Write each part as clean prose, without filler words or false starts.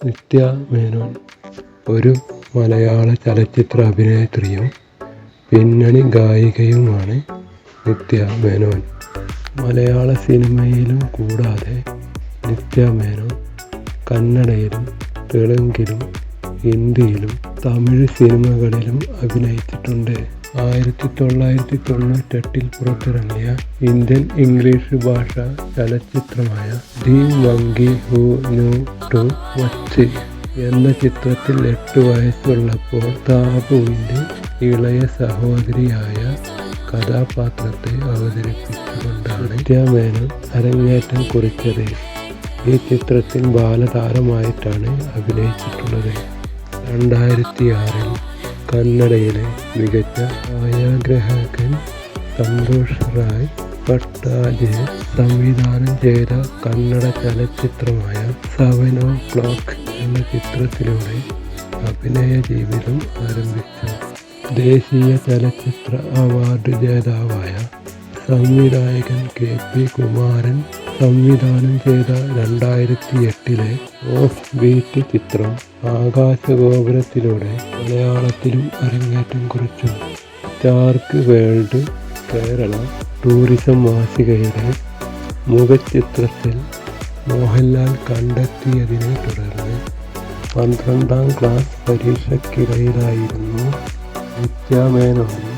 നിത്യ മേനോൻ ഒരു മലയാള ചലച്ചിത്ര അഭിനേത്രിയും പിന്നണി ഗായികയുമാണ്. നിത്യ മേനോൻ മലയാള സിനിമയിലും കൂടാതെ നിത്യ മേനോൻ കന്നഡയിലും തെലുങ്കിലും ഹിന്ദിയിലും തമിഴ് സിനിമകളിലും അഭിനയിച്ചിട്ടുണ്ട്. 1998 പുറത്തിറങ്ങിയ ഇന്ത്യൻ ഇംഗ്ലീഷ് ഭാഷാ ചലച്ചിത്രമായ the monkey who knew too much എന്ന ചിത്രത്തിൽ 8 വയസ്സുള്ളപ്പോൾ താബുവിൻ്റെ ഇളയ സഹോദരിയായ കഥാപാത്രത്തെ അവതരിപ്പിച്ചുകൊണ്ടാണ് നിത്യ മേനോൻ അരങ്ങേറ്റം കുറിച്ചത്. ഈ ചിത്രത്തിൽ ബാലതാരമായിട്ടാണ് അഭിനയിച്ചിട്ടുള്ളത്. 2006 കന്നഡയിലെ മികച്ച ഛായാഗ്രാഹകൻ സന്തോഷ് റായ് പട്ടാജെ സംവിധാനം ചെയ്ത കന്നഡ ചലച്ചിത്രമായ 7 o'clock എന്ന ചിത്രത്തിലൂടെ അഭിനയ ജീവിതം ആരംഭിച്ചു. ദേശീയ ചലച്ചിത്ര അവാർഡ് ജേതാവായ സംവിധായകൻ KP കുമാരൻ സംവിധാനം ചെയ്ത 2008 ഓഫ് ബീറ്റ് ചിത്രം ആകാശഗോപുരത്തിലൂടെ മലയാളത്തിലും അരങ്ങേറ്റം കുറിച്ചു. സ്റ്റാർക്ക് വേൾഡ് കേരള ടൂറിസം മാസികയുടെ മുഖചിത്രത്തിൽ മോഹൻലാൽ കണ്ടെത്തിയതിനെ തുടർന്ന് 12ാം ക്ലാസ് പരീക്ഷയ്ക്കിടയിലായിരുന്നു നിത്യ മേനോന്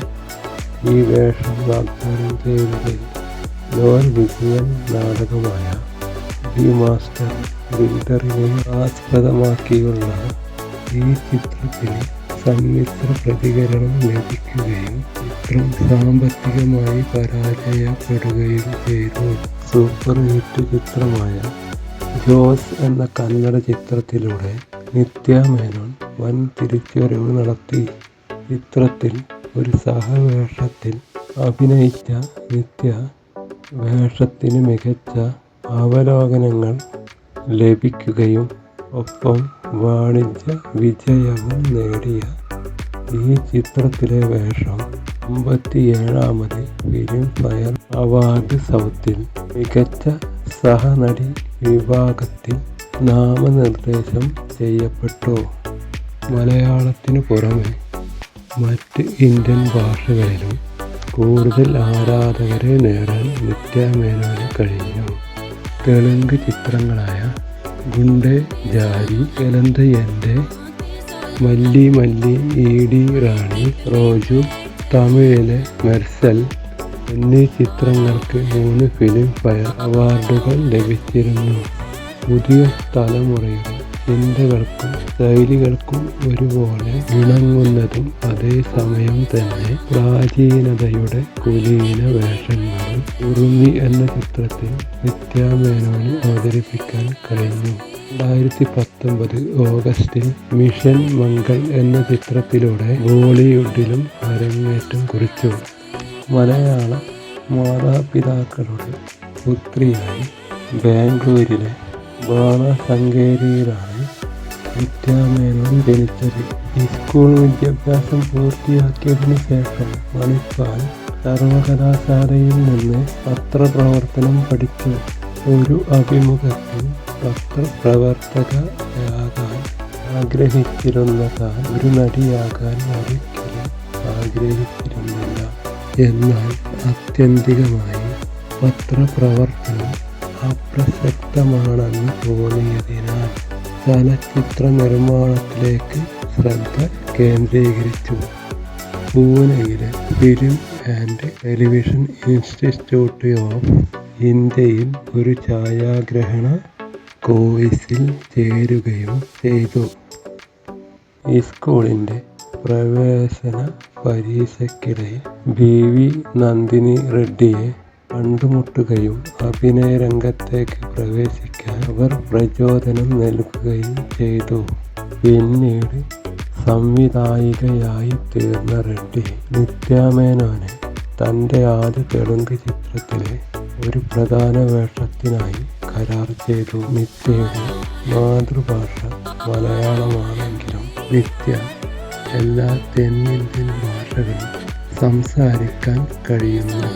ഈ വേഷം വാഗ്ദാനം ചെയ്തത്. നോവൽ വിജയൻ നാടകമായ ദി മാസ്റ്റർ ബിൽഡറിനെ ആസ്പദമാക്കിയുള്ള ഈ ചിത്രത്തിന് സമ്മിശ്ര പ്രതികരണം ലഭിക്കുകയും ചിത്രം സാമ്പത്തികമായി പരാജയപ്പെടുകയും ചെയ്തു. സൂപ്പർ ഹിറ്റ് ചിത്രമായ ജോസ് എന്ന കന്നഡ ചിത്രത്തിലൂടെ നിത്യ മേനോൻ വൻ തിരിച്ചുവരവ് നടത്തി. ചിത്രത്തിൽ ഒരു സഹവേഷത്തിൽ അഭിനയിച്ച നിത്യ വേഷത്തിന് മികച്ച അവലോകനങ്ങൾ ലഭിക്കുകയും ഒപ്പം വാണിജ്യ വിജയവും നേടിയ ഈ ചിത്രത്തിലെ വേഷം 57ാമത് ഫിലിം ഫെയർ അവാർഡ് സൗത്തിൽ മികച്ച സഹനടി വിഭാഗത്തിൽ നാമനിർദ്ദേശം ചെയ്യപ്പെട്ടു. മലയാളത്തിനു പുറമെ മറ്റ് ഇന്ത്യൻ ഭാഷകളിലും കൂടുതൽ ആരാധകരെ നേടാൻ നിത്യ മേനോന് കഴിഞ്ഞു. തെലുങ്ക് ചിത്രങ്ങളായ ഗുണ്ടെ ജാരി, എലന്തയൻ്റെ, മല്ലി മല്ലി, ഈടി റാണി, റോജു, തമിഴിലെ മെർസൽ എന്നീ ചിത്രങ്ങൾക്ക് 3 ഫിലിം ഫെയർ അവാർഡുകൾ ലഭിച്ചിരുന്നു. പുതിയ തലമുറയുടെ ചിന്തകൾക്കും ശൈലികൾക്കും ഒരുപോലെ ഇണങ്ങുന്നതും അതേസമയം തന്നെ പ്രാചീനതയുടെ കുലീന വേഷങ്ങളും ഉറുമി എന്ന ചിത്രത്തിൽ നിത്യ മേനോന് അവതരിപ്പിക്കാൻ കഴിഞ്ഞു. 2019 ഓഗസ്റ്റിൽ മിഷൻ മംഗൾ എന്ന ചിത്രത്തിലൂടെ ബോളിവുഡിലും അരങ്ങേറ്റം കുറിച്ചു. മലയാള മാതാപിതാക്കളുടെ പുത്രിയായി ബാംഗ്ലൂരിലെ ബാണസങ്കേരിയിലാണ് നിത്യ മേനോൻ ജനിച്ചത്. സ്കൂൾ വിദ്യാഭ്യാസം പൂർത്തിയാക്കിയതിനു ശേഷം മണിപ്പാൽ സർവകലാശാലയിൽ നിന്ന് പത്രപ്രവർത്തനം പഠിച്ചു. ഒരു അഭിമുഖത്തിൽ പത്രപ്രവർത്തകയാകാൻ ആഗ്രഹിച്ചിരുന്ന താൻ ഒരു നടിയാകാൻ ഒരിക്കലും ആഗ്രഹിച്ചിരുന്നില്ല. എന്നാൽ ആത്യന്തികമായി പത്രപ്രവർത്തനം അപ്രസക്തമാണെന്ന് തോന്നിയതിനാൽ ചലച്ചിത്ര നിർമ്മാണത്തിലേക്ക് ശ്രദ്ധ കേന്ദ്രീകരിച്ചു. പൂനെയിലെ film and television institute of ഇന്ത്യയിൽ ഒരു ഛായാഗ്രഹണ കോഴ്സിൽ ചേരുകയും ചെയ്തു. സ്കൂളിൻ്റെ പ്രവേശന പരീക്ഷയ്ക്കിടയിൽ BV നന്ദിനി റെഡ്ഡിയെ കണ്ടുമുട്ടുകയും അഭിനയ രംഗത്തേക്ക് പ്രവേശിക്കാൻ അവർ പ്രചോദനം നൽകുകയും ചെയ്തു. പിന്നീട് സംവിധായികയായി തീർന്ന റെഡ്ഡി നിത്യ മേനോനെ തൻ്റെ ആദ്യ തെലുങ്ക് ചിത്രത്തിലെ ഒരു പ്രധാന വേഷത്തിനായി കരാർ ചെയ്തു. നിത്യയുടെ മാതൃഭാഷ മലയാളമാണെങ്കിലും നിത്യ എല്ലാ തെന്നിന്ത്യൻ ഭാഷകളും സംസാരിക്കാൻ കഴിയുന്നു.